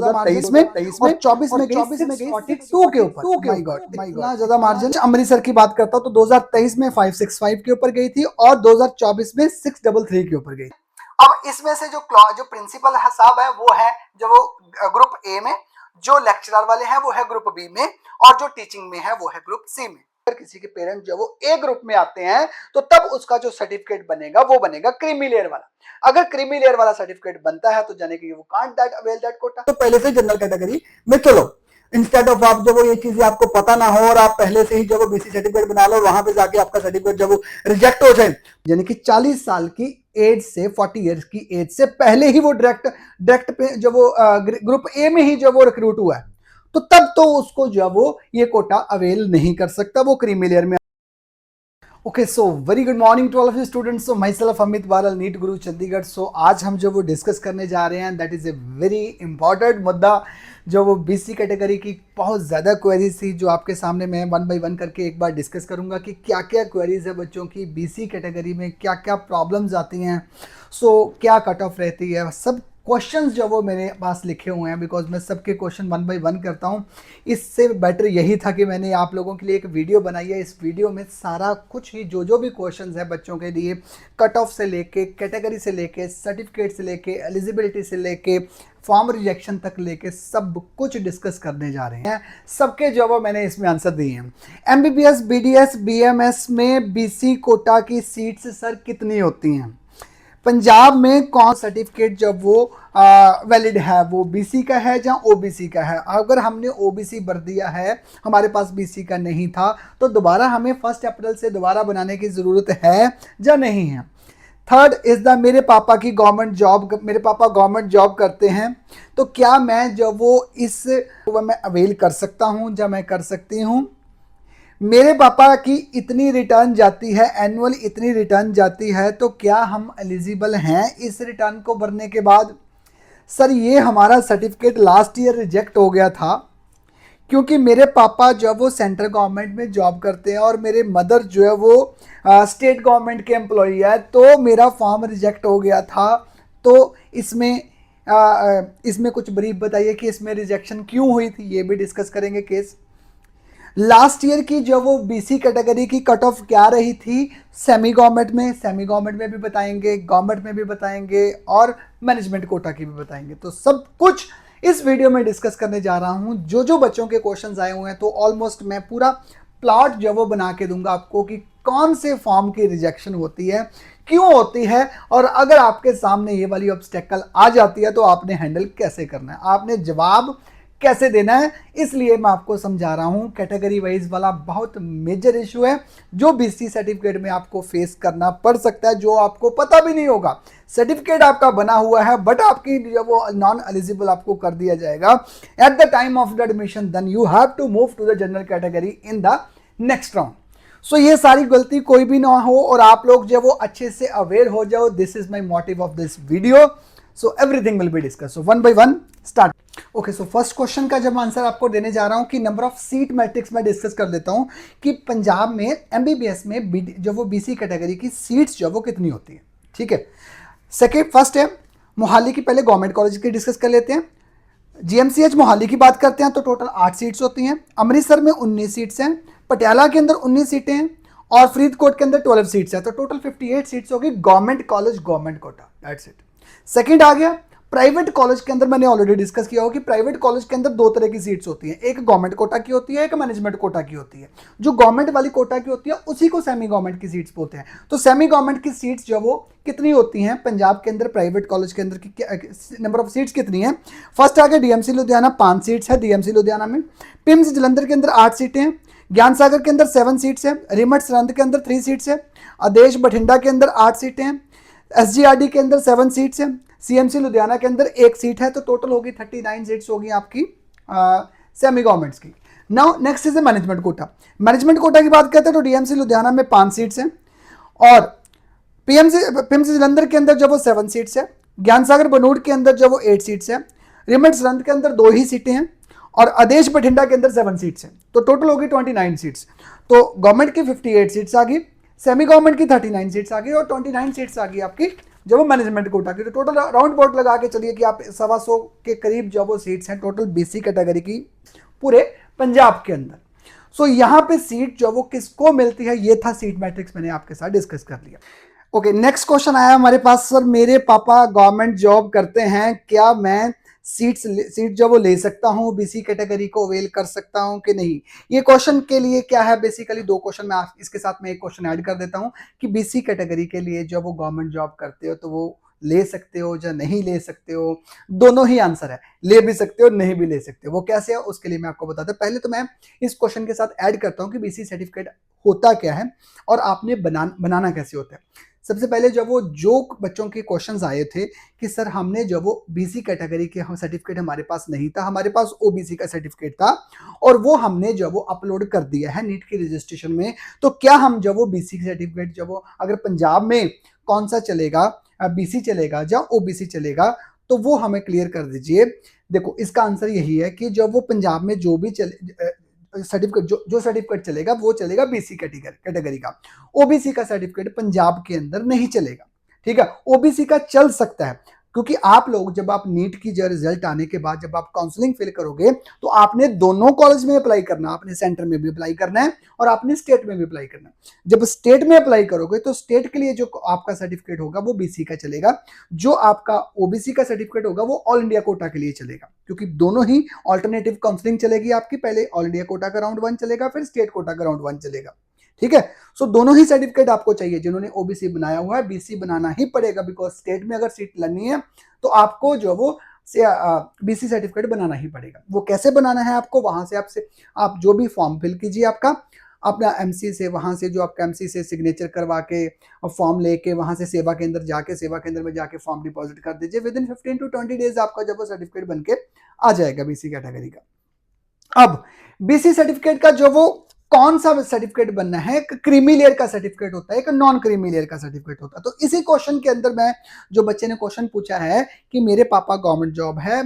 2023 में और 24 में गई 642 के ऊपर। माय गॉड इतना ज्यादा मार्जिन। अमृतसर की बात करता हूँ तो 2023 में 565 के ऊपर गई थी और 2024 में 633 के ऊपर गई। अब इसमें से जो प्रिंसिपल हिसाब है वो है जो वो ग्रुप ए में, जो लेक्चरर वाले हैं वो है ग्रुप बी में, और जो टीचिंग में है वो है ग्रुप सी में। अगर किसी के पेरेंट जो वो ए ग्रुप में आते हैं तो तब उसका जो सर्टिफिकेट बनेगा वो बनेगा क्रीमी लेयर वाला। अगर क्रीमी लेयर वाला सर्टिफिकेट बनता है तो जाने कि वो can't that avail that quota. तो पहले से जनरल कैटेगरी में चलो, इंस्टेड ऑफ आप जब वो ये चीजें आपको पता ना हो और आप पहले से ही जब वो बीसी सर्टिफिकेट बना लो, वहां पे जाके आपका सर्टिफिकेट जब वो रिजेक्ट हो जाए, यानी कि 40 साल की एज से 40 इयर्स की एज से पहले ही वो डायरेक्ट पे जब वो ग्रुप ए में ही जब वो रिक्रूट हुआ है तो तब तो उसको जो वो ये कोटा अवेल नहीं कर सकता, वो क्रीमी लेयर में। Okay, so very good morning to all of you students. So myself Amit Baral, NEET गुरु चंडीगढ़। सो आज हम जो वो डिस्कस करने जा रहे हैं that is a very important मुद्दा, जो वो बीसी कैटेगरी की बहुत ज़्यादा क्वेरीज थी, जो आपके सामने मैं 1 बाय 1 करके एक बार डिस्कस करूंगा कि क्या क्या क्वेरीज है बच्चों की बीसी कैटेगरी में, क्या क्या प्रॉब्लम्स आती हैं, सो क्या कट ऑफ रहती है, सब क्वेश्चंस जो वो मेरे पास लिखे हुए हैं, बिकॉज मैं सबके क्वेश्चन 1 बाय 1 करता हूँ। इससे बेटर यही था कि मैंने आप लोगों के लिए एक वीडियो बनाई है। इस वीडियो में सारा कुछ ही जो भी क्वेश्चंस है बच्चों के लिए, कट ऑफ से लेके, कैटेगरी से लेके, सर्टिफिकेट से लेके, एलिजिबिलिटी से लेके, फॉर्म रिजेक्शन तक लेके सब कुछ डिस्कस करने जा रहे हैं। सबके जवाब मैंने इसमें आंसर दिए हैं। एमबीबीएस, बीडीएस, बीएमएस में बीसी कोटा की सीट्स सर कितनी होती हैं? पंजाब में कौन सर्टिफिकेट जब वो वैलिड है, वो बीसी का है या ओबीसी का है? अगर हमने ओबीसी भर दिया है, हमारे पास बीसी का नहीं था, तो दोबारा हमें 1 अप्रैल से दोबारा बनाने की ज़रूरत है या नहीं है? थर्ड इज द मेरे पापा की गवर्नमेंट जॉब, मेरे पापा गवर्नमेंट जॉब करते हैं, तो क्या मैं जब वो इस मैं अवेल कर सकता हूँ या मैं कर सकती हूँ? मेरे पापा की इतनी रिटर्न जाती है, एनुअल इतनी रिटर्न जाती है, तो क्या हम एलिजिबल हैं इस रिटर्न को भरने के बाद? सर ये हमारा सर्टिफिकेट लास्ट ईयर रिजेक्ट हो गया था क्योंकि मेरे पापा जो वो सेंट्रल गवर्नमेंट में जॉब करते हैं और मेरे मदर जो है वो स्टेट गवर्नमेंट के एम्प्लॉई है, तो मेरा फॉर्म रिजेक्ट हो गया था। तो इसमें कुछ ब्रीफ बताइए कि इसमें रिजेक्शन क्यों हुई थी, ये भी डिस्कस करेंगे केस। लास्ट ईयर की जो वो बीसी कैटेगरी की कट ऑफ क्या रही थी सेमी गवर्नमेंट में भी बताएंगे, गवर्नमेंट में भी बताएंगे और मैनेजमेंट कोटा की भी बताएंगे। तो सब कुछ इस वीडियो में डिस्कस करने जा रहा हूं। जो बच्चों के क्वेश्चंस आए हुए हैं तो ऑलमोस्ट मैं पूरा प्लॉट जो वो बना के दूंगा आपको कि कौन से फॉर्म की रिजेक्शन होती है, क्यों होती है, और अगर आपके सामने ये वाली ऑब्स्टेकल आ जाती है तो आपने हैंडल कैसे करना है, आपने जवाब कैसे देना है। इसलिए मैं आपको समझा रहा हूं। कैटेगरी वाइज वाला बहुत मेजर इशू है जो बीसी सर्टिफिकेट में आपको फेस करना पड़ सकता है, जो आपको पता भी नहीं होगा। सर्टिफिकेट आपका बना हुआ है बट आपकी जो वो नॉन एलिजिबल आपको कर दिया जाएगा at the time of the admission, then you have to move to the general category in the next round. So ये सारी गलती कोई भी ना हो और आप लोग जो वो अच्छे से अवेयर हो जाओ। This is my motive of this video. So everything will be discuss. So 1 by 1 start. Okay, so first question का जब आंसर आपको देने जा रहा हूं कि नंबर ऑफ सीट मैट्रिक्स में डिस्कस कर लेता हूं कि पंजाब में एमबीबीएस में जो वो बीसी कैटेगरी की सीट्स जो वो कितनी होती है। ठीक है, सेकेंड फर्स्ट है मोहाली की, पहले गवर्नमेंट कॉलेज की डिस्कस कर लेते हैं। जीएमसीएच मोहाली की बात करते हैं तो टोटल 8 सीट्स होती हैं। अमृतसर में 19 सीट्स हैं, पटियाला के अंदर 19 सीटें हैं और फरीदकोट के अंदर 12 सीट्स हैं, तो टोटल 58 सीट्स होगी। Government college government quota, that's it. Second आ गया प्राइवेट कॉलेज के अंदर। मैंने ऑलरेडी डिस्कस किया हो कि प्राइवेट कॉलेज के अंदर 2 तरह की सीट्स होती हैं, एक गवर्नमेंट कोटा की होती है, एक मैनेजमेंट कोटा की होती है। जो गवर्नमेंट वाली कोटा की होती है उसी को सेमी गवर्नमेंट की सीट्स बोलते हैं। तो सेमी गवर्नमेंट की सीट्स जो वो कितनी होती हैं पंजाब के अंदर प्राइवेट कॉलेज के अंदर की नंबर ऑफ सीट्स कितनी है? फर्स्ट आ गया डीएमसी लुधियाना, 5 सीट्स है डीएमसी लुधियाना में। पिम्स जलंधर के अंदर 8 सीटें हैं, ज्ञान सागर के अंदर 7 सीट्स है, रिमट सरहंद के अंदर 3 सीट्स है, आदेश बठिंडा के अंदर 8 सीटें हैं, एसजीआरडी के अंदर 7 सीट्स हैं, सीएमसी लुधियाना के अंदर 1 सीट है, तो टोटल होगी 39 सीट्स होगी आपकी सेमी गवर्नमेंट्स की। Now next is management quota. Management quota की बात करते हैं तो डीएमसी लुधियाना में 5 सीट्स हैं और पिम्स जलंधर के अंदर जो वो 7 सीट्स है, ज्ञान सागर बनूड़ के अंदर जो वो 8 सीट्स है, रिमट सरहंद के अंदर 2 ही सीटें हैं और आदेश बठिंडा के अंदर 7 सीट्स हैं, तो टोटल होगी 29 सीट्स। तो गवर्नमेंट की 58 सीट्स आ गई, सेमी गवर्नमेंट की 39 सीट्स आ गई और 29 सीट्स आ गई आपकी जब वो मैनेजमेंट कोटा की, तो टोटल राउंड बोर्ड लगा के चलिए कि आप 125 के करीब जो वो सीट्स हैं टोटल बीसी कैटेगरी की पूरे पंजाब के अंदर। सो यहाँ पे सीट जो वो किसको मिलती है, ये था सीट मैट्रिक्स, मैंने आपके साथ डिस्कस कर लिया। ओके, नेक्स्ट क्वेश्चन आया हमारे पास, सर मेरे पापा गवर्नमेंट जॉब करते हैं, क्या मैं सीट जो वो ले सकता हूँ, बीसी कैटेगरी को अवेल कर सकता हूँ कि नहीं। ये क्वेश्चन के लिए क्या है, बेसिकली दो क्वेश्चन मैं इसके साथ में एक क्वेश्चन ऐड कर देता हूँ कि बीसी कैटेगरी के लिए जब वो गवर्नमेंट जॉब करते हो तो वो ले सकते हो या नहीं ले सकते हो। दोनों ही आंसर है, ले भी सकते हो नहीं भी ले सकते हो। वो कैसे है उसके लिए मैं आपको बताता हूँ। पहले तो मैं इस क्वेश्चन के साथ ऐड करता हूँ कि बीसी सर्टिफिकेट होता क्या है और आपने बनाना कैसे होता है। सबसे पहले जब वो जो बच्चों के क्वेश्चंस आए थे कि सर हमने जब वो बीसी कैटेगरी के सर्टिफिकेट हमारे पास नहीं था, हमारे पास ओबीसी का सर्टिफिकेट था और वो हमने जब वो अपलोड कर दिया है नीट की रजिस्ट्रेशन में, तो क्या हम जब वो बीसी सर्टिफिकेट जब वो अगर पंजाब में कौन सा चलेगा, बीसी चलेगा या ओबीसी चलेगा, तो वो हमें क्लियर कर दीजिए। देखो इसका आंसर यही है कि जब वो पंजाब में जो भी सर्टिफिकेट जो सर्टिफिकेट चलेगा वो चलेगा बीसी कैटेगरी का। ओबीसी का सर्टिफिकेट पंजाब के अंदर नहीं चलेगा, ठीक है। ओबीसी का चल सकता है क्योंकि आप लोग जब आप नीट की जो रिजल्ट आने के बाद जब आप काउंसलिंग फिल करोगे तो आपने दोनों कॉलेज में अप्लाई करना, आपने सेंटर में भी अप्लाई करना है और आपने स्टेट में भी अप्लाई करना है। जब स्टेट में अप्लाई करोगे तो स्टेट के लिए जो आपका सर्टिफिकेट होगा वो बीसी का चलेगा, जो आपका ओबीसी का सर्टिफिकेट होगा वो ऑल इंडिया कोटा के लिए चलेगा, क्योंकि दोनों ही ऑल्टरनेटिव काउंसलिंग चलेगी आपकी। पहले ऑल इंडिया कोटा का राउंड 1 चलेगा, फिर स्टेट कोटा का राउंड 1 चलेगा, ठीक है। सो दोनों ही सर्टिफिकेट आपको चाहिए। जिन्होंने ओबीसी बनाया हुआ है बीसी बनाना ही पड़ेगा, बिकॉज स्टेट में अगर सीट लेनी है तो आपको जो वो बीसी सर्टिफिकेट बनाना ही पड़ेगा। वो कैसे बनाना है आपको, वहां से आप जो भी फॉर्म फिल कीजिए आपका अपना एमसी से, वहां से जो आपका एमसी से सिग्नेचर करवा के और फॉर्म लेके वहां से सेवा केंद्र जाके सेवा केंद्र में जाके फॉर्म डिपॉजिट कर दीजिए। विद इन 15 to 20 डेज आपका जब वो सर्टिफिकेट बनके आ जाएगा बीसी कैटेगरी का। अब बीसी सर्टिफिकेट का जो वो कौन सा सर्टिफिकेट बनना है, एक क्रीमी लेयर का सर्टिफिकेट होता है, एक नॉन क्रीमी लेयर का सर्टिफिकेट होता है। तो इसी क्वेश्चन के अंदर मैं जो बच्चे ने क्वेश्चन पूछा है कि मेरे पापा गवर्नमेंट जॉब है,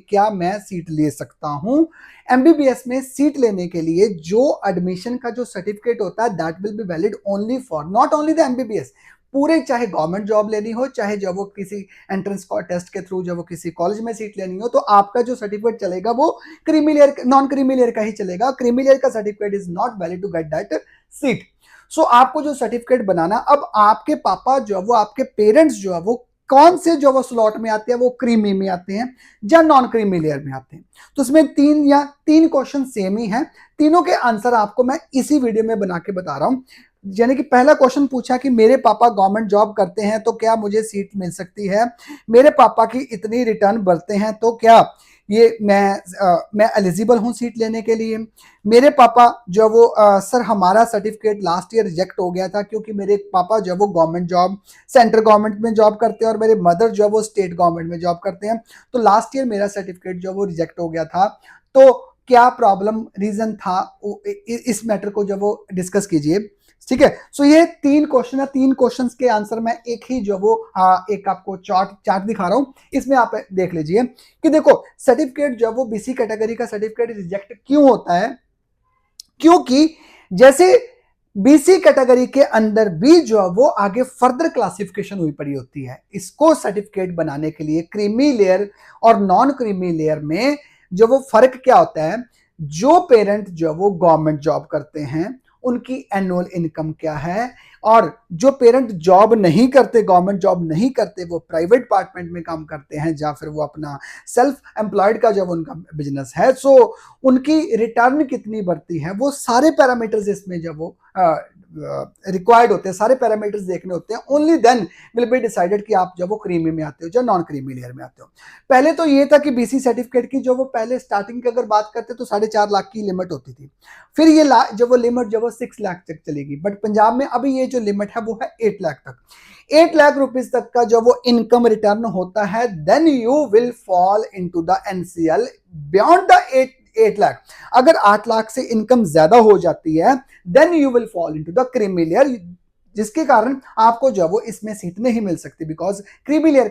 क्या मैं सीट ले सकता हूं। एमबीबीएस में सीट लेने के लिए जो एडमिशन का जो सर्टिफिकेट होता है that will be valid only for not only the MBBS, पूरे चाहे गवर्नमेंट जॉब लेनी हो, चाहे जब वो किसी एंट्रेंस टेस्ट के थ्रू जब वो किसी कॉलेज में सीट लेनी हो, तो आपका जो सर्टिफिकेट चलेगा वो creamy layer non creamy layer का ही चलेगा। क्रीमी लेयर का certificate is not valid to get that seat. So आपको जो सर्टिफिकेट बनाना, अब आपके पापा जो वो आपके पेरेंट्स जो है वो कौन से जो वो स्लॉट में आते हैं, वो क्रीमी में आते हैं या नॉन क्रीमी लेयर में आते हैं। तो इसमें तीन क्वेश्चन सेम ही हैं, तीनों के आंसर आपको मैं इसी वीडियो में बना के बता रहा हूं। यानी कि पहला क्वेश्चन पूछा कि मेरे पापा गवर्नमेंट जॉब करते हैं तो क्या मुझे सीट मिल सकती है, मेरे पापा की इतनी रिटर्न बढ़ते हैं तो क्या ये मैं एलिजिबल हूं सीट लेने के लिए। मेरे पापा जो वो सर हमारा सर्टिफिकेट लास्ट ईयर रिजेक्ट हो गया था क्योंकि मेरे पापा जो वो गवर्नमेंट जॉब सेंट्रल गवर्नमेंट में जॉब करते हैं और मेरे मदर जो वो स्टेट गवर्नमेंट में जॉब करते हैं, तो लास्ट ईयर मेरा सर्टिफिकेट जो वो रिजेक्ट हो गया था, तो क्या प्रॉब्लम रीजन था, इस मैटर को जब वो डिस्कस कीजिए, ठीक है। सो ये तीन क्वेश्चन है, तीन क्वेश्चंस के आंसर मैं एक ही जो वो एक आपको चार्ट दिखा रहा हूं, इसमें आप देख लीजिए कि देखो सर्टिफिकेट जब वो बीसी कैटेगरी का सर्टिफिकेट रिजेक्ट क्यों होता है, क्योंकि जैसे बीसी कैटेगरी के अंदर भी जो वो आगे फर्दर क्लासिफिकेशन हुई पड़ी होती है। इसको सर्टिफिकेट बनाने के लिए क्रीमी लेयर और नॉन क्रीमी लेयर में जो वो फर्क क्या होता है, जो पेरेंट जो वो गवर्नमेंट जॉब करते हैं उनकी एनुअल इनकम क्या है, और जो पेरेंट जॉब नहीं करते, गवर्नमेंट जॉब नहीं करते, वो प्राइवेट डिपार्टमेंट में काम करते हैं या फिर वो अपना सेल्फ एम्प्लॉयड का जब उनका बिजनेस है, सो उनकी रिटर्न कितनी बढ़ती है, वो सारे पैरामीटर्स इसमें जब वो रिक्वायर्ड होते हैं, सारे पैरामीटर्स देखने होते हैं। Only then will be decided कि आप जब वो क्रीमी में आते हो या नॉन क्रीमी लेयर में आते हो। पहले तो ये था कि बीसी सर्टिफिकेट की जो वो पहले स्टार्टिंग की अगर बात करते तो 4.5 लाख की लिमिट होती थी, फिर ये जब वो लिमिट जब वो 6 लाख तक चलेगी, बट पंजाब में अभी ये जो लिमिट है वो है 8 लाख तक। 8 लाख रुपीज तक का जो वो इनकम रिटर्न होता है, then you will fall into the NCL beyond the 8 lakh. अगर 8 लाख से इनकम ज्यादा हो जाती है then you will fall into the creamy layer, जिसके कारण आपको जो वो इसमें सीट नहीं मिल सकती, बिकॉज क्रीमी लेयर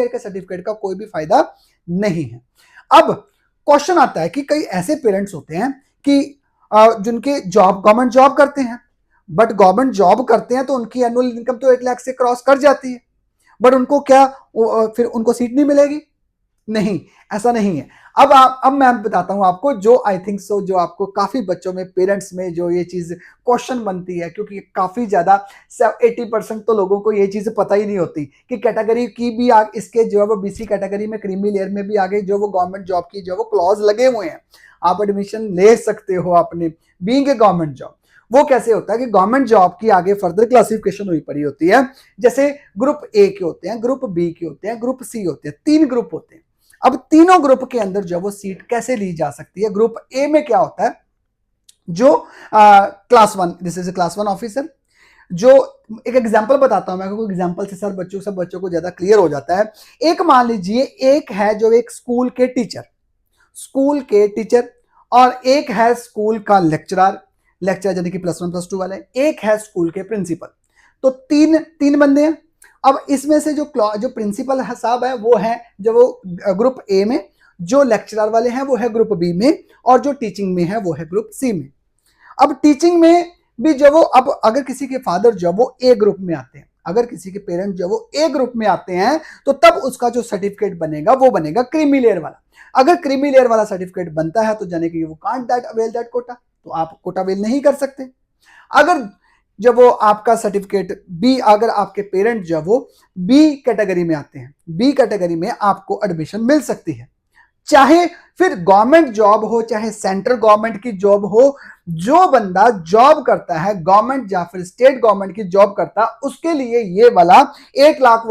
का सर्टिफिकेट का कोई भी फायदा नहीं है। अब क्वेश्चन आता है कि कई ऐसे पेरेंट्स होते हैं कि जिनके गवर्नमेंट जॉब करते हैं, बट गवर्नमेंट जॉब करते हैं तो उनकी एनुअल इनकम तो 8 लाख से क्रॉस कर जाती है, बट उनको क्या फिर उनको सीट नहीं मिलेगी? नहीं, ऐसा नहीं है। अब मैं बताता हूं आपको, जो आई थिंक सो जो आपको काफी बच्चों में, पेरेंट्स में जो ये चीज क्वेश्चन बनती है, क्योंकि काफी ज्यादा 80% तो लोगों को ये चीज पता ही नहीं होती कि कैटेगरी की भी इसके जो है वो बीसी कैटेगरी में, क्रीमी लेयर में भी आगे जो वो गवर्नमेंट जॉब की जो वो क्लॉज लगे हुए हैं, आप एडमिशन ले सकते हो अपने बीइंग ए गवर्नमेंट जॉब। वो कैसे होता है कि गवर्नमेंट जॉब की आगे फर्दर क्लासिफिकेशन हुई पड़ी होती है। जैसे ग्रुप ए के होते हैं, ग्रुप बी के होते हैं, ग्रुप सी होते हैं, 3 ग्रुप होते हैं। अब तीनों ग्रुप के अंदर जो वो सीट कैसे ली जा सकती है? ग्रुप ए में क्या होता है, जो class 1, this is class 1 officer, जो एक एग्जांपल बताता हूं मैं आपको, एग्जांपल से सब बच्चों को ज्यादा क्लियर हो जाता है। एक मान लीजिए, एक है जो एक स्कूल के टीचर, और एक है स्कूल का लेक्चरर यानी कि +1 +2 वाले, एक है स्कूल के प्रिंसिपल। तो तीन बंदे हैं। अब इसमें से जो प्रिंसिपल साहब है वो है जो वो ग्रुप ए में, जो लेक्चरर वाले हैं वो है ग्रुप बी में, और जो टीचिंग में है वो है ग्रुप सी में। अब टीचिंग में भी जो वो, अब अगर किसी के फादर जो वो ए ग्रुप में आते हैं, अगर किसी के पेरेंट जो वो ए ग्रुप में आते हैं, तो तब उसका जो सर्टिफिकेट बनेगा वो बनेगा क्रीमी लेयर वाला। अगर क्रीमी लेयर वाला सर्टिफिकेट बनता है तो जाने कि वो can't that avail that quota, तो आप कोटा अवेल नहीं कर सकते। अगर जब वो आपका सर्टिफिकेट बी, अगर आपके पेरेंट जब वो बी कैटेगरी में आते हैं, बी कैटेगरी में आपको एडमिशन मिल सकती है। चाहे फिर गवर्नमेंट जॉब हो, चाहे सेंट्रल गवर्नमेंट की जॉब हो, जो बंदा जॉब करता है गवर्नमेंट या फिर स्टेट गवर्नमेंट की जॉब करता है, उसके लिए ये वाला 8 लाख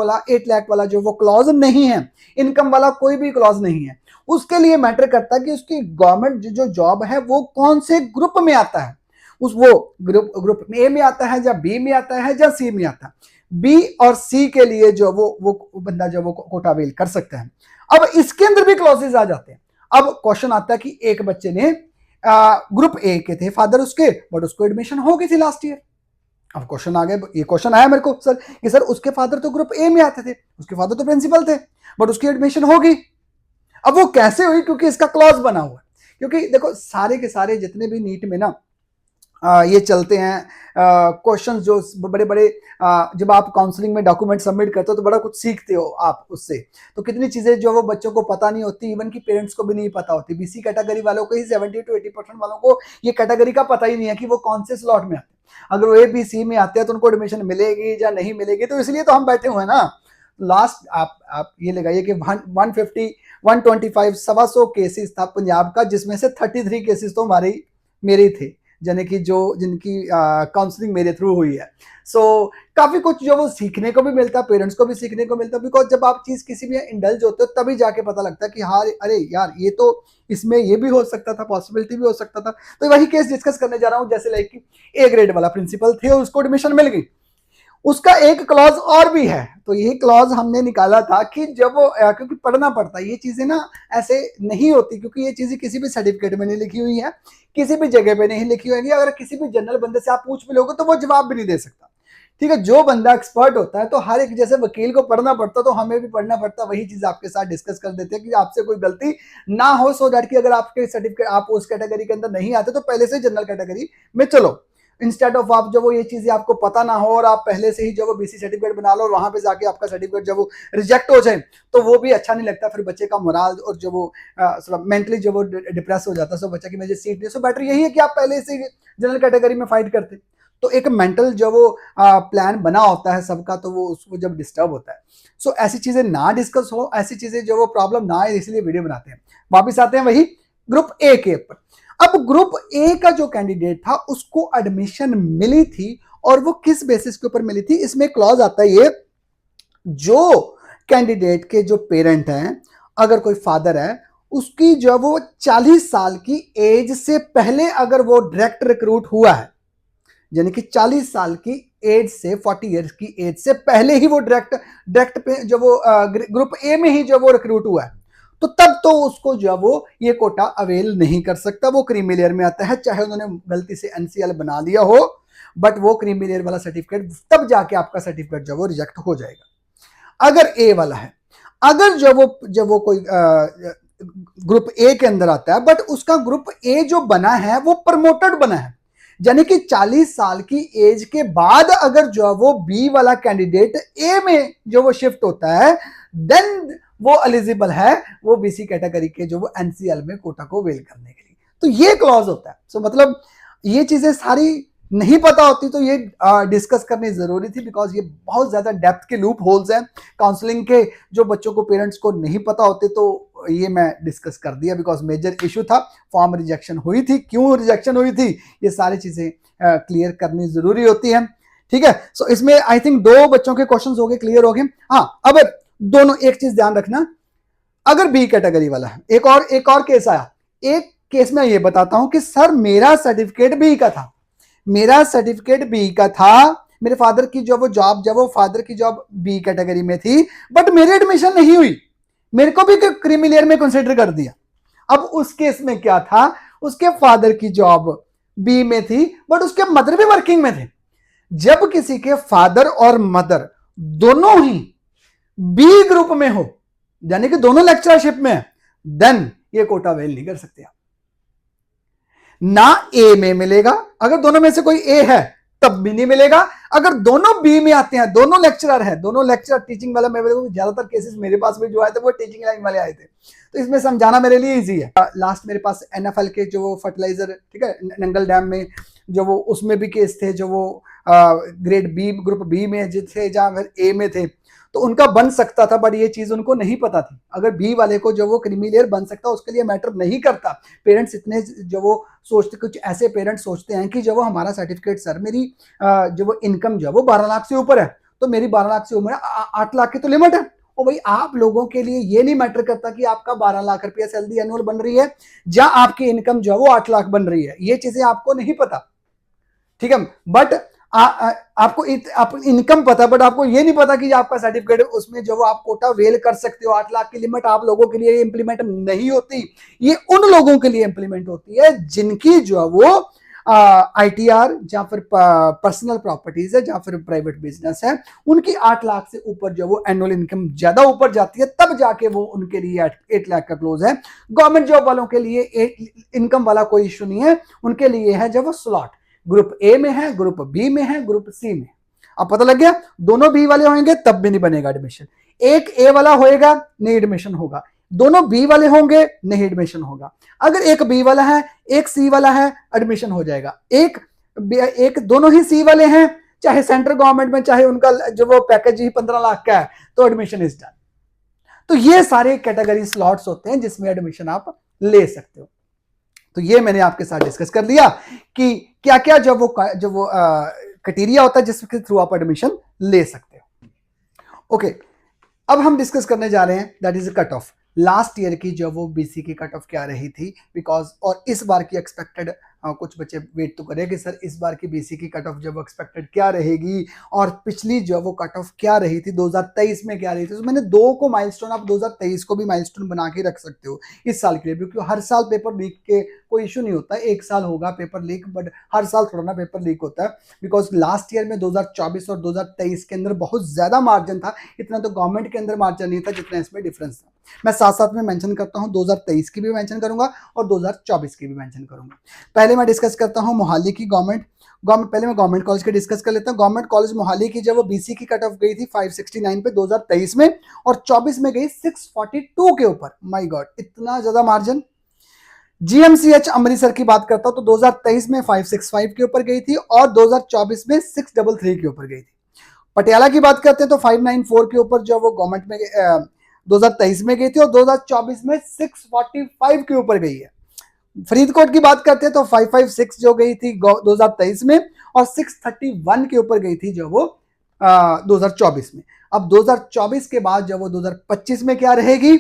वाला जो वो क्लॉज नहीं है, इनकम वाला कोई भी क्लॉज नहीं है। उसके लिए मैटर करता है कि उसकी गवर्नमेंट जो जॉब है वो कौन से ग्रुप में आता है, वो ग्रुप ए में आता है, या बी में आता है, या सी में आता है। बी और सी के लिए जो वो बंदा जो वो कोटा अवेल कर सकता है। अब इसके अंदर भी क्लॉजेज आ जाते हैं। अब क्वेश्चन आता है कि एक बच्चे ने ग्रुप ए के थे फादर उसके, बट उसको एडमिशन हो गई थी लास्ट ईयर। अब क्वेश्चन आ गया, ये क्वेश्चन आया मेरे को सर कि सर उसके फादर तो ग्रुप ए में आते थे, उसके फादर तो प्रिंसिपल थे, बट उसकी एडमिशन हो गई। अब वो कैसे हुई? क्योंकि इसका क्लॉज बना हुआ है। क्योंकि देखो सारे के सारे जितने भी नीट में ना ये चलते हैं क्वेश्चंस, जो बड़े बड़े जब आप काउंसलिंग में डॉक्यूमेंट सबमिट करते हो तो बड़ा कुछ सीखते हो आप उससे। तो कितनी चीजें जो वो बच्चों को पता नहीं होती, इवन की पेरेंट्स को भी नहीं पता होती। बीसी कैटेगरी वालों को ही 70 to 80% वालों को ये कैटेगरी का पता ही नहीं है कि वो कौन से स्लॉट में आते हैं। अगर वो ए बी सी में आते हैं तो उनको एडमिशन मिलेगी या नहीं मिलेगी, तो इसलिए तो हम बैठे हुए हैं ना। लास्ट आप ये लगाइए कि 150 125 125 केसेस था पंजाब का, जिसमें से 33 केसेस तो मेरे थे, यानी कि जिनकी काउंसलिंग मेरे थ्रू हुई है। सो काफी कुछ जो वो सीखने को भी मिलता है, पेरेंट्स को भी सीखने को मिलता है, बिकॉज जब आप चीज किसी में इंडल्ज होते हो तभी जाके पता लगता है कि हाँ अरे यार ये तो इसमें ये भी हो सकता था, पॉसिबिलिटी भी हो सकता था। तो वही केस डिस्कस करने जा रहा हूँ। जैसे लाइक ए ग्रेड वाला प्रिंसिपल थे और उसको एडमिशन मिल गई, उसका एक क्लॉज और भी है। तो यही क्लॉज हमने निकाला था कि जब वो, क्योंकि पढ़ना पड़ता है ये चीजें ना, ऐसे नहीं होती, क्योंकि ये चीजें किसी भी सर्टिफिकेट में नहीं लिखी हुई है, किसी भी जगह पे नहीं लिखी हुई है। अगर किसी भी जनरल बंदे से आप पूछ भी लोगे तो वो जवाब भी नहीं दे सकता। ठीक है, जो बंदा एक्सपर्ट होता है, तो हर एक, जैसे वकील को पढ़ना पड़ता तो हमें भी पढ़ना पड़ता, वही चीज आपके साथ डिस्कस कर देते हैं कि आपसे कोई गलती ना हो, सो दैट कि अगर आपके सर्टिफिकेट आप उस कैटेगरी के अंदर नहीं आते तो पहले से जनरल कैटेगरी में चलो, इंस्टेड ऑफ आप जो वो ये चीजें आपको पता ना हो और आप पहले से ही जो वो बीसी सर्टिफिकेट बना लो और वहां पे जाके आपका सर्टिफिकेट जब वो रिजेक्ट हो जाए तो वो भी अच्छा नहीं लगता। फिर बच्चे का मोराल और जो वो मेंटली जो वो डिप्रेस हो जाता है, सो बच्चा की मुझे सीट नहीं, सो बेटर यही है कि आप पहले से जनरल कैटेगरी में फाइट करते। तो एक मेंटल जो वो प्लान बना होता है सबका, तो वो उसको जब डिस्टर्ब होता है, सो ऐसी चीजें ना डिस्कस हो, ऐसी चीजें जो वो प्रॉब्लम ना आए, इसलिए वीडियो बनाते हैं। वापिस आते हैं वही ग्रुप ए के ऊपर। अब ग्रुप ए का जो कैंडिडेट था उसको एडमिशन मिली थी, और वो किस बेसिस के ऊपर मिली थी? इसमें क्लॉज आता है ये, जो कैंडिडेट के जो पेरेंट हैं, अगर कोई फादर है, उसकी जो वो 40 साल की एज से पहले अगर वो डायरेक्ट रिक्रूट हुआ है, यानी कि 40 साल की एज से 40 ईयर्स की एज से पहले ही वो डायरेक्ट पे जो वो ग्रुप ए में ही जो वो रिक्रूट हुआ है, तो तब तो उसको जो वो ये कोटा अवेल नहीं कर सकता, वो क्रीमी लेयर में आता है। चाहे उन्होंने गलती से एनसीएल बना लिया हो, बट वो क्रीमी लेयर वाला सर्टिफिकेट तब जाके आपका सर्टिफिकेट जो वो रिजेक्ट हो जाएगा। अगर ए वाला है, अगर जब वो कोई ग्रुप ए के अंदर आता है, बट उसका ग्रुप ए जो बना है वो प्रमोटेड बना है, यानी कि 40 साल की एज के बाद अगर जो वो बी वाला कैंडिडेट ए में जो वो शिफ्ट होता है, देन वो एलिजिबल है वो बीसी कैटेगरी के जो वो एनसीएल में कोटा को वेल करने के लिए। तो ये क्लॉज होता है। सो मतलब ये चीजें सारी नहीं पता होती तो ये डिस्कस करनी जरूरी थी, बिकॉज ये बहुत ज्यादा डेप्थ के लूप होल्स हैं काउंसलिंग के, जो बच्चों को पेरेंट्स को नहीं पता होते। तो ये मैं डिस्कस कर दिया बिकॉज मेजर इशू था, फॉर्म रिजेक्शन हुई थी, क्यों रिजेक्शन हुई थी, ये सारी चीजें क्लियर करनी जरूरी होती है। ठीक है, सो इसमें आई थिंक 2 बच्चों के क्वेश्चंस हो गए, क्लियर हो गए। हाँ, अब दोनों एक चीज ध्यान रखना, अगर बी कैटेगरी वाला है, एक और केस आया, एक केस में ये बताता हूं कि सर मेरा सर्टिफिकेट बी का था, मेरा सर्टिफिकेट बी का था, मेरे फादर की जो वो जॉब, जब वो फादर की जॉब बी कैटेगरी में थी, बट मेरी एडमिशन नहीं हुई, मेरे को भी क्रीमी लेयर में कंसिडर कर दिया। अब उस केस में क्या था, उसके फादर की जॉब बी में थी बट उसके मदर भी वर्किंग में थे। जब किसी के फादर और मदर दोनों ही बी ग्रुप में हो, यानी कि दोनों लेक्चरशिप में है, देन ये कोटा वेल नहीं कर सकते आप। ना ए में मिलेगा, अगर दोनों में से कोई ए है तब भी नहीं मिलेगा, अगर दोनों बी में आते हैं, दोनों लेक्चरर है, दोनों लेक्चरर टीचिंग वाला, मेरे को ज्यादातर केसेस मेरे पास में जो आए थे वो टीचिंग लाइन वाले आए थे, तो इसमें समझाना मेरे लिए इजी है। लास्ट मेरे पास एनएफएल के जो वो फर्टिलाइजर, ठीक है, नंगल डैम में जो वो, उसमें भी केस थे जो वो ग्रेड बी ग्रुप बी में थे जहां फिर ए में थे, तो उनका बन सकता था, बट ये चीज उनको नहीं पता थी। अगर बी वाले को जो वो क्रीमी लेयर बन सकता, उसके लिए मैटर नहीं करता। पेरेंट्स इतने जो वो सोचते, कुछ ऐसे पेरेंट्स सोचते हैं कि जब वो हमारा सर्टिफिकेट, सर मेरी जो वो इनकम जो है वो 12 लाख से ऊपर है, तो मेरी 12 लाख से ऊपर 8 लाख की तो लिमिट है। और भाई आप लोगों के लिए ये नहीं मैटर करता कि आपका 12 लाख रुपया सैलरी एनुअल बन रही है या आपकी इनकम जो है वो 8 लाख बन रही है, ये चीजें आपको नहीं पता। ठीक है, बट आपको इनकम पता, बट आपको ये नहीं पता कि आपका सर्टिफिकेट उसमें जो आप कोटा वेल कर सकते हो। 8 लाख की लिमिट आप लोगों के लिए इंप्लीमेंट नहीं होती, ये उन लोगों के लिए इंप्लीमेंट होती है जिनकी जो है वो आईटीआर या फिर पर्सनल प्रॉपर्टीज है या फिर प्राइवेट बिजनेस है, उनकी 8 लाख से ऊपर जो वो एनुअल इनकम ज्यादा ऊपर जाती है, तब जाके वो उनके लिए 8 लाख का क्लोज है। गवर्नमेंट जॉब वालों के लिए इनकम वाला कोई इश्यू नहीं है, उनके लिए है जब वो स्लॉट ग्रुप ए में है, ग्रुप बी में है, ग्रुप सी में। अब पता लग गया, दोनों बी वाले होंगे तब भी नहीं बनेगा एडमिशन, एक ए वाला होएगा नहीं एडमिशन होगा, दोनों बी वाले होंगे नहीं एडमिशन होगा। अगर एक बी वाला है एक सी वाला है, एडमिशन हो जाएगा। एक दोनों ही सी वाले हैं, चाहे सेंट्रल गवर्नमेंट में, चाहे उनका जो वो पैकेज ही 15 लाख का है, तो एडमिशन इज डन। तो ये सारे कैटेगरी स्लॉट्स होते हैं जिसमें एडमिशन आप ले सकते हो। तो ये मैंने आपके साथ डिस्कस कर लिया कि क्या क्या जब वो क्राइटेरिया होता है जिसके थ्रू आप एडमिशन ले सकते हो। ओके, अब हम डिस्कस करने जा रहे हैं that is cut off. Last year की जो वो बीसी की कट ऑफ क्या रही थी, बिकॉज और इस बार की एक्सपेक्टेड, कुछ बच्चे वेट तो करें कि सर इस बार की बीसी की कट ऑफ जब एक्सपेक्टेड क्या रहेगी, और पिछली जो वो कट ऑफ क्या रही थी 2023 में क्या रही थी। तो मैंने 2 को माइलस्टोन, आप 2023 को भी माइलस्टोन बना के रख सकते हो इस साल के लिए, क्योंकि हर साल पेपर लीक के कोई इशू नहीं होता, एक साल होगा पेपर लीक, बट हर साल थोड़ा ना पेपर लीक होता है, बिकॉज लास्ट ईयर में 2024 और 2023 के अंदर बहुत ज्यादा मार्जिन था, इतना तो गवर्नमेंट के अंदर मार्जिन नहीं था जितना इसमें डिफरेंस था। मैं साथ साथ में मेंशन करता हूं, 2023 की भी मेंशन करूंगा और 2024 की भी मेंशन करूंगा। पहले मैं डिस्कस करता हूं मोहाली की गवर्नमेंट, पहले मैं गवर्नमेंट कॉलेज के डिस्कस कर लेता हूं। गवर्नमेंट कॉलेज मोहाली की जब वो बीसी की कट ऑफ गई थी 569 पे 2023 में, और 24 में गई 642 के ऊपर। माय गॉड, इतना ज्यादा मार्जिन। जीएमसीएच अमृतसर की बात करता हूं तो 2023 में 565 के ऊपर गई थी और 2024 में 633 के ऊपर गई थी। पटियाला की बात करते हैं तो 594 के ऊपर जो वो गवर्नमेंट में 2023 में गई थी और 2024 में 645 के ऊपर गई है। फरीदकोट की बात करते हैं तो 556 जो गई थी 2023 में और 631 के ऊपर गई थी जो वो 2024 में। अब 2024 के बाद जब वो 2025 में क्या रहेगी,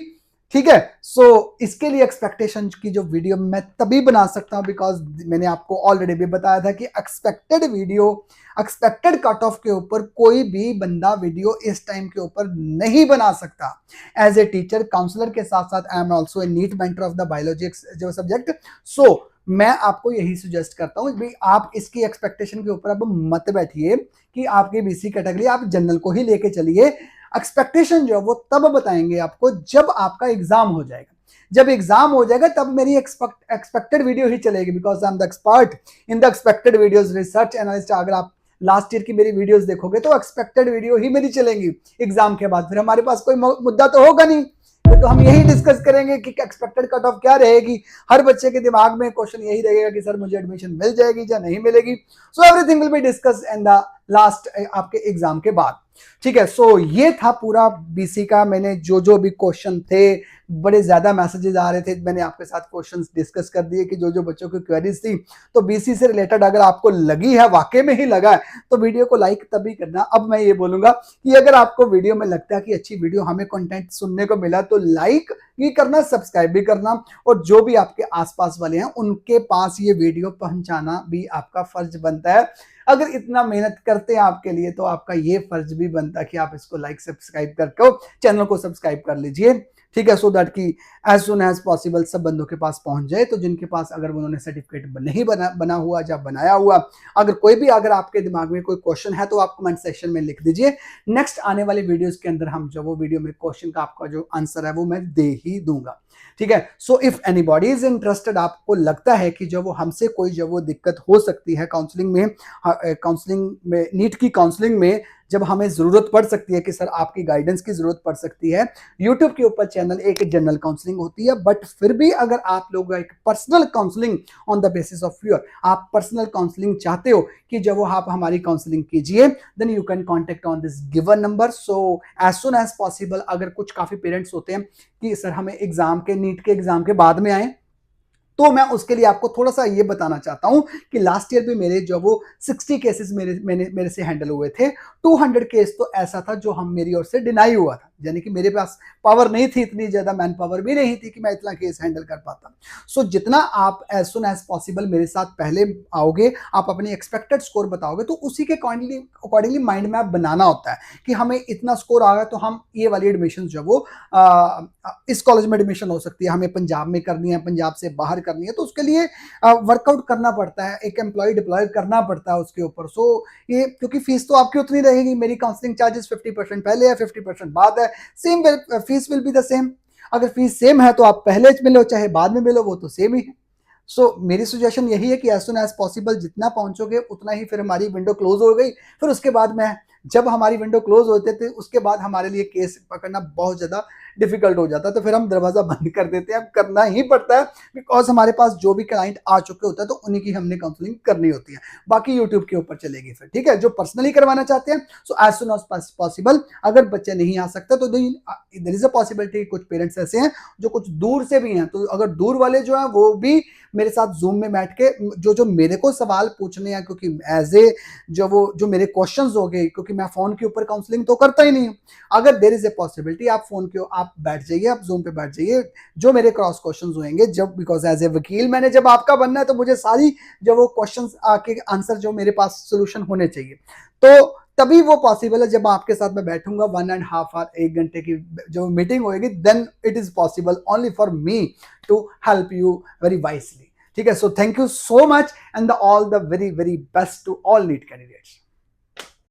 ठीक है। सो इसके लिए एक्सपेक्टेशन की जो वीडियो मैं तभी बना सकता हूं बिकॉज मैंने आपको ऑलरेडी भी बताया था कि expected video, expected cut off के ऊपर कोई भी बंदा वीडियो इस टाइम के ऊपर नहीं बना सकता। एज ए टीचर काउंसलर के साथ साथ I am also a NEET mentor of the biology जो सब्जेक्ट। सो मैं आपको यही सुजेस्ट करता हूं भाई आप इसकी एक्सपेक्टेशन के ऊपर अब मत बैठिए कि आपकी बीसी कैटेगरी, आप जनरल को ही लेके चलिए। एक्सपेक्टेशन जो वो तब बताएंगे आपको जब आपका एग्जाम हो जाएगा। जब एग्जाम हो जाएगा तब मेरी एक्सपेक्टेड वीडियो ही चलेगी, because I am the expert in the expected videos, research analyst. अगर आप लास्ट ईयर की मेरी वीडियोस देखोगे तो एक्सपेक्टेड वीडियो ही मेरी चलेंगी एग्जाम के बाद। फिर हमारे पास कोई मुद्दा तो होगा नहीं, तो हम यही डिस्कस करेंगे कि एक्सपेक्टेड कट ऑफ क्या रहेगी। हर बच्चे के दिमाग में क्वेश्चन यही रहेगा कि सर मुझे एडमिशन मिल जाएगी या नहीं मिलेगी। सो everything will be discuss in the last आपके एग्जाम के बाद। ठीक है, सो ये था पूरा बीसी का। मैंने जो भी क्वेश्चन थे, बड़े ज्यादा मैसेजेस आ रहे थे, मैंने आपके साथ क्वेश्चंस डिस्कस कर दिए कि जो बच्चों की क्वेरीज थी। तो बीसी से रिलेटेड अगर आपको लगी है, वाकई में ही लगा है, तो वीडियो को लाइक तभी करना। अब मैं ये बोलूंगा कि अगर आपको वीडियो में लगता है कि अच्छी वीडियो, हमें कंटेंट सुनने को मिला, तो लाइक भी करना, सब्सक्राइब भी करना, और जो भी आपके आसपास वाले हैं उनके पास ये वीडियो पहुंचाना भी आपका फर्ज बनता है। अगर इतना मेहनत करते हैं आपके लिए, तो आपका ये फर्ज भी बनता है कि आप इसको लाइक सब्सक्राइब करके चैनल को सब्सक्राइब कर लीजिए। ठीक है, सो दैट कि एज सुन एज पॉसिबल सब बंदों के पास पहुंच जाए। तो जिनके पास अगर उन्होंने सर्टिफिकेट नहीं बना हुआ या बनाया हुआ, अगर कोई भी अगर आपके दिमाग में कोई क्वेश्चन है तो आप कमेंट सेक्शन में लिख दीजिए। नेक्स्ट आने वाले वीडियोस के अंदर हम जो वो वीडियो में क्वेश्चन का आपका जो आंसर है वो मैं दे ही दूंगा। ठीक है, so if anybody is interested, आपको लगता है कि जो वो हमसे कोई जो वो दिक्कत हो सकती है काउंसलिंग में नीट की काउंसलिंग में, जब हमें जरूरत पड़ सकती है कि सर आपकी गाइडेंस की जरूरत पड़ सकती है। यूट्यूब के ऊपर चैनल एक जनरल काउंसलिंग होती है, बट फिर भी अगर आप लोग एक personal counselling on the basis of your, आप पर्सनल काउंसलिंग चाहते हो कि जब वो आप हमारी काउंसलिंग कीजिए, then you can contact on this given number. So as soon as possible, अगर कुछ काफी पेरेंट्स होते हैं कि सर हमें एग्जाम के नीट के एग्जाम के बाद में आए, तो मैं उसके लिए आपको थोड़ा सा ये बताना चाहता हूं कि लास्ट ईयर भी मेरे जो वो 60 केसेस मेरे से हैंडल हुए थे। 200 केस तो ऐसा था जो हम मेरी ओर से डिनाई हुआ था, यानी कि मेरे पास पावर नहीं थी, इतनी ज्यादा मैन पावर भी नहीं थी कि मैं इतना केस हैंडल कर पाता। सो जितना आप एज सुन एज पॉसिबल मेरे साथ पहले आओगे, आप अपनी एक्सपेक्टेड स्कोर बताओगे, तो उसी के अकॉर्डिंगली माइंड मैप बनाना होता है कि हमें इतना स्कोर आ गया तो हम ये वाली एडमिशन जो वो इस कॉलेज में एडमिशन हो सकती है, हमें पंजाब में करनी है, पंजाब से बाहर करनी है, तो उसके लिए वर्कआउट करना पड़ता है, एक एम्प्लॉय डिप्लॉय करना पड़ता है उसके ऊपर। सो ये क्योंकि फीस तो आपकी उतनी रहेगी, मेरी काउंसलिंग चार्जेस 50% पहले है, 50% बाद है, same fees will be the same. अगर फीस सेम है तो आप पहले मिलो चाहे बाद में मिलो, वो तो सेम ही है। सो मेरी सजेशन यही है कि एज सुन एज पॉसिबल जितना पहुंचोगे उतना ही, फिर हमारी विंडो क्लोज हो गई, फिर उसके बाद में जब हमारी विंडो क्लोज होते थे उसके बाद हमारे लिए केस पकड़ना बहुत ज्यादा डिफिकल्ट हो जाता है, तो फिर हम दरवाजा बंद कर देते हैं। अब करना ही पड़ता है बिकॉज हमारे पास जो भी क्लाइंट आ चुके होते हैं तो उन्हीं की हमने काउंसलिंग करनी होती है, बाकी यूट्यूब के ऊपर चलेगी फिर। ठीक है, जो पर्सनली करवाना चाहते हैं, so as soon as possible, अगर बच्चे नहीं आ सकते तो देयर इज अ पॉसिबिलिटी, कुछ पेरेंट्स ऐसे हैं जो कुछ दूर से भी हैं, तो अगर दूर वाले जो हैं वो भी मेरे साथ जूम में बैठ के जो मेरे को सवाल पूछने हैं, क्योंकि एज ए जो मेरे क्वेश्चंस हो गए, क्योंकि मैं फोन के ऊपर काउंसलिंग तो करता ही नहीं हूं, अगर देयर इज ए पॉसिबिलिटी आप फोन के आप बैठ जाइए, आप जूम पे बैठ जाइए, जो मेरे क्रॉस क्वेश्चंस होंगे, जब बिकॉज एज ए वकील मैंने जब आपका बनना है, तो मुझे सारी जो वो क्वेश्चंस आके आंसर जो मेरे पास सोल्यूशन होने चाहिए, तो तभी वो पॉसिबल है जब आपके साथ मैं बैठूंगा 1.5 आवर, 1 घंटे की जो मीटिंग होगी, then it is possible only for me to help you very wisely. ठीक है, so thank you so much and all the very very best to all NEET candidates.